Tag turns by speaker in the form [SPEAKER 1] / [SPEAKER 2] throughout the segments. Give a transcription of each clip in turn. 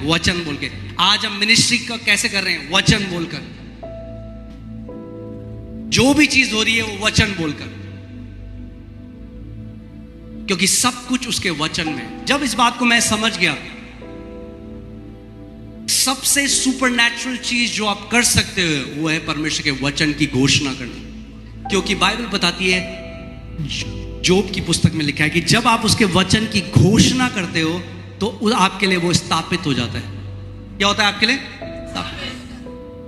[SPEAKER 1] वचन बोल के। आज हम मिनिस्ट्री का कैसे कर रहे हैं? वचन बोलकर। जो भी चीज हो रही है वो वचन बोलकर, क्योंकि सब कुछ उसके वचन में। जब इस बात को मैं समझ गया, सबसे सुपरनैचुरल चीज जो आप कर सकते हो वो है परमेश्वर के वचन की घोषणा करना। क्योंकि बाइबल बताती है, जोब की पुस्तक में लिखा है कि जब आप उसके वचन की घोषणा करते हो तो आपके लिए वो स्थापित हो जाता है। क्या होता है आपके लिए?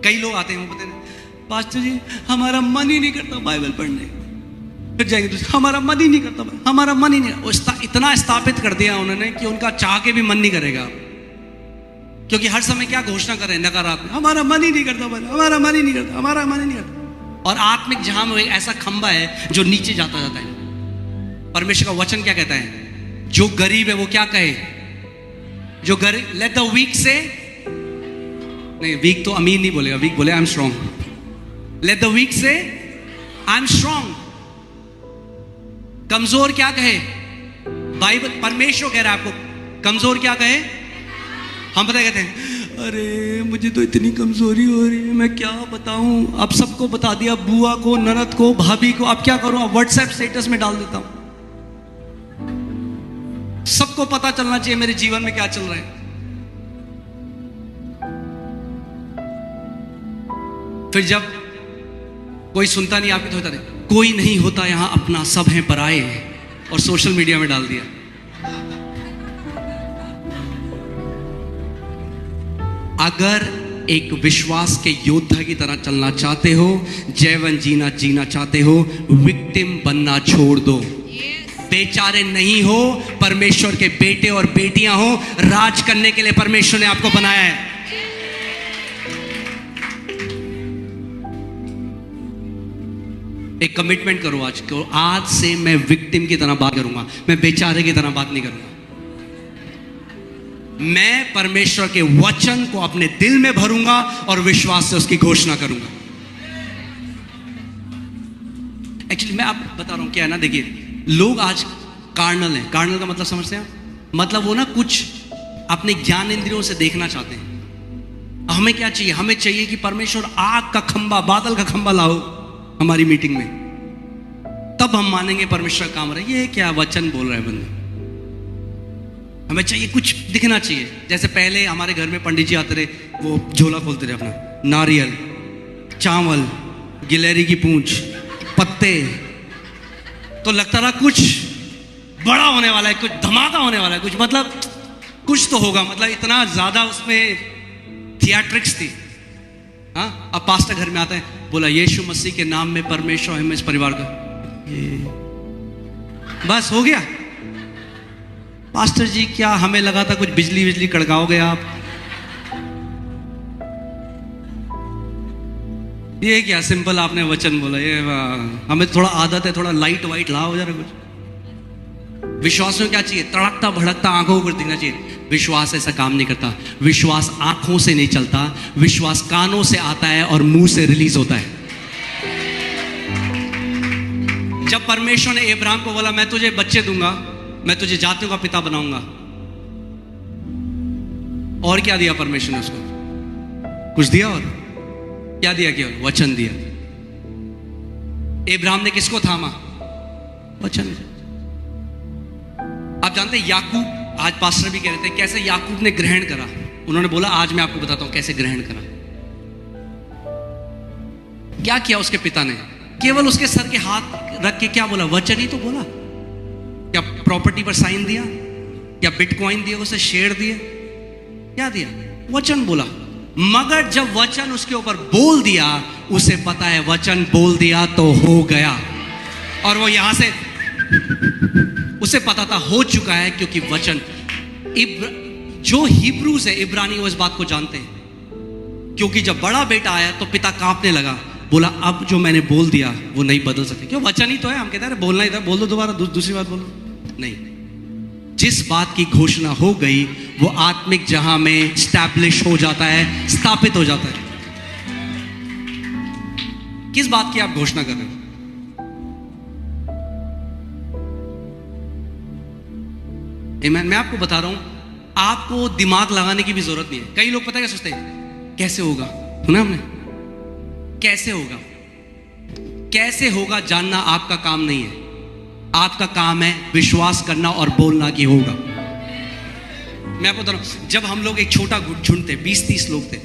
[SPEAKER 1] कई लोग आते हैं, वो बताते हैं, पास्टर जी हमारा मन ही नहीं करता बाइबल पढ़ने। फिर जाएंगे तो हमारा मन ही नहीं करता, हमारा मन ही नहीं। इतना स्थापित कर दिया उन्होंने कि उनका चाह के भी मन नहीं करेगा, क्योंकि हर समय क्या घोषणा कर रहे हैं? नकारात्मक, हमारा मन ही नहीं करता, हमारा मन ही नहीं करता, हमारा मन ही नहीं करता। और आत्मिक जहां में ऐसा खंबा है जो नीचे जाता जाता है। परमेश्वर का वचन क्या कहता है? जो गरीब है वो क्या कहे? जो गरीब, लेट द वीक से, नहीं वीक तो अमीर नहीं बोलेगा, वीक बोले I am strong. Let the weak से आई एम स्ट्रॉन्ग। कमजोर क्या कहे? बाइबल, परमेश्वर कह रहा है आपको कमजोर क्या कहे? हम पता कहते हैं, अरे मुझे तो इतनी कमजोरी हो रही है, मैं क्या बताऊं। अब सबको बता दिया, बुआ को, ननद को, भाभी को, अब क्या करूं? अब व्हाट्सएप स्टेटस में डाल देता हूं, सबको पता चलना चाहिए मेरे जीवन में क्या चल रहा है। फिर जब कोई सुनता नहीं आपकी, तो होता नहीं, कोई नहीं होता यहां अपना, सब हैं पराए, और सोशल मीडिया में डाल दिया। अगर एक विश्वास के योद्धा की तरह चलना चाहते हो, जीवन जीना चाहते हो, विक्टिम बनना छोड़ दो। बेचारे नहीं हो, परमेश्वर के बेटे और बेटियां हो। राज करने के लिए परमेश्वर ने आपको बनाया है। एक कमिटमेंट करो आज को, आज से मैं विक्टिम की तरह बात करूंगा, मैं बेचारे की तरह बात नहीं करूंगा। मैं परमेश्वर के वचन को अपने दिल में भरूंगा और विश्वास से उसकी घोषणा करूंगा। एक्चुअली मैं आप बता रहा हूं क्या है ना, देखिए लोग आज कार्नल हैं। कार्नल का मतलब समझते हैं? मतलब वो ना कुछ अपने ज्ञान इंद्रियों से देखना चाहते हैं। हमें क्या चाहिए? हमें चाहिए कि परमेश्वर आग का खंबा, बादल का खंबा लाओ हमारी मीटिंग में, तब हम मानेंगे परमेश्वर काम रहा है। ये क्या वचन बोल रहा है बंदा? हमें चाहिए कुछ दिखना चाहिए। जैसे पहले हमारे घर में पंडित जी आते रहे, वो झोला खोलते रहे अपना, नारियल, चावल, गिलहरी की पूंछ, पत्ते, तो लगता रहा कुछ बड़ा होने वाला है, कुछ धमाका होने वाला है, कुछ मतलब कुछ तो होगा। मतलब इतना ज्यादा उसमें थिएट्रिक्स थी। हाँ, अब पास्टर घर में आता है, बोला यीशु मसीह के नाम में परमेश्वर है, मैं इस परिवार का, ये बस हो गया। पास्टर जी क्या हमें लगा था कुछ बिजली कड़काओगे आप, ये क्या सिंपल आपने वचन बोला। ये हमें थोड़ा आदत है, थोड़ा लाइट वाइट लाओ जरा कुछ। विश्वास में क्या चाहिए? तड़कता भड़कता आंखों को दिखना चाहिए। विश्वास ऐसा काम नहीं करता। विश्वास आंखों से नहीं चलता, विश्वास कानों से आता है और मुंह से रिलीज होता है। जब परमेश्वर ने अब्राहम को बोला मैं तुझे बच्चे दूंगा, मैं तुझे जातियों का पिता बनाऊंगा, और क्या दिया परमेश्वर ने उसको? कुछ दिया? और क्या दिया? केवल वचन दिया। अब्राहम ने किसको थामा? वचन। आप जानते हैं याकूब, आज पास्टर भी कह रहे थे कैसे याकूब ने ग्रहण करा। उन्होंने बोला आज मैं आपको बताता हूं कैसे ग्रहण करा। क्या किया उसके पिता ने? केवल उसके सर के हाथ रख के क्या बोला? वचन ही तो बोला। क्या प्रॉपर्टी पर साइन दिया? क्या बिटकॉइन दिए उसे, शेयर दिए? क्या दिया? वचन बोला। मगर जब वचन उसके ऊपर बोल दिया, उसे पता है वचन बोल दिया तो हो गया। और वो यहां से उसे पता था हो चुका है, क्योंकि वचन जो हिब्रूज है, इब्रानी, वो इस बात को जानते हैं। क्योंकि जब बड़ा बेटा आया तो पिता कांपने लगा, बोला अब जो मैंने बोल दिया वो नहीं बदल सकते। क्यों? वचन ही तो है। हम कहते हैं बोलना इधर बोल दो, दोबारा दूसरी बात बोलो। नहीं, जिस बात की घोषणा हो गई वो आत्मिक जहां में स्टैब्लिश हो जाता है, स्थापित हो जाता है। किस बात की आप घोषणा कर रहे हो? आमीन। मैं आपको बता रहा हूं, आपको दिमाग लगाने की भी जरूरत नहीं है। कई लोग पता है क्या सोचते हैं, कैसे होगा, सुना हमने, कैसे होगा। कैसे होगा जानना आपका काम नहीं है, आपका काम है विश्वास करना और बोलना कि होगा। मैं आपको बता रहा हूं, जब हम लोग एक छोटा झुंड थे, 20-30 लोग थे,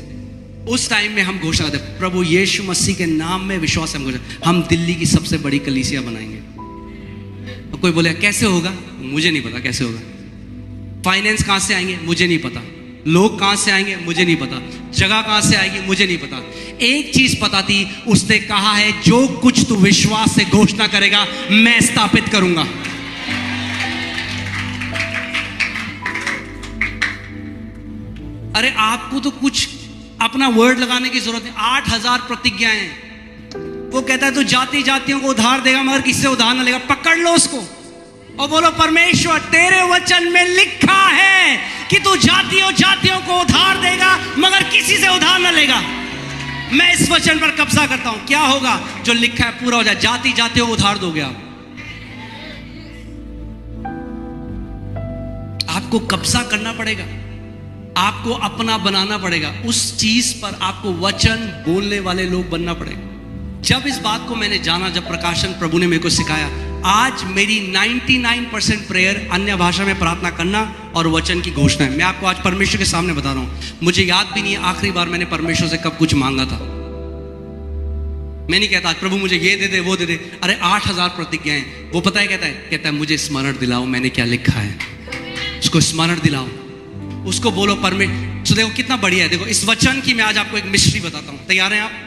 [SPEAKER 1] उस टाइम में हम घोषणा करते, प्रभु यीशु मसीह के नाम में विश्वास, हम दिल्ली की सबसे बड़ी कलीसिया बनाएंगे। तो कोई बोले कैसे होगा, मुझे नहीं पता कैसे होगा। फाइनेंस कहां से आएंगे, मुझे नहीं पता। लोग कहां से आएंगे, मुझे नहीं पता। जगह कहां से आएगी, मुझे नहीं पता। एक चीज पता थी, उसने कहा है जो कुछ तू विश्वास से घोषणा करेगा मैं स्थापित करूंगा। अरे आपको तो कुछ अपना वर्ड लगाने की जरूरत है। 8000 प्रतिज्ञाएं, वो कहता है तो जाति जातियों को उधार देगा मगर किससे उधार ना लेगा। पकड़ लो उसको और बोलो परमेश्वर तेरे वचन में लिखा है कि तू जातियों जातियों को उधार देगा मगर किसी से उधार ना लेगा। मैं इस वचन पर कब्जा करता हूं। क्या होगा, जो लिखा है पूरा हो जाए। जाति जातियों को उधार दोगे आप, आपको कब्जा करना पड़ेगा, आपको अपना बनाना पड़ेगा। उस चीज पर आपको वचन बोलने वाले लोग बनना पड़ेगा। जब इस बात को मैंने जाना, जब प्रकाशन प्रभु ने मेरे को सिखाया, आज मेरी 99% प्रेयर अन्य भाषा में प्रार्थना करना और वचन की घोषणा है। मैं आपको आज परमेश्वर के सामने बता रहा हूं, मुझे याद भी नहीं है आखिरी बार मैंने परमेश्वर से कब कुछ मांगा था। मैं नहीं कहता प्रभु मुझे ये दे दे वो दे दे। अरे 8000 प्रतिज्ञाएं, वो पता है कहता है मुझे स्मरण दिलाओ मैंने क्या लिखा है, उसको स्मरण दिलाओ, उसको बोलो परमेश्वर। देखो कितना बढ़िया है। देखो इस वचन की मैं आज आपको एक मिस्ट्री बताता हूं। तैयार हैं आप?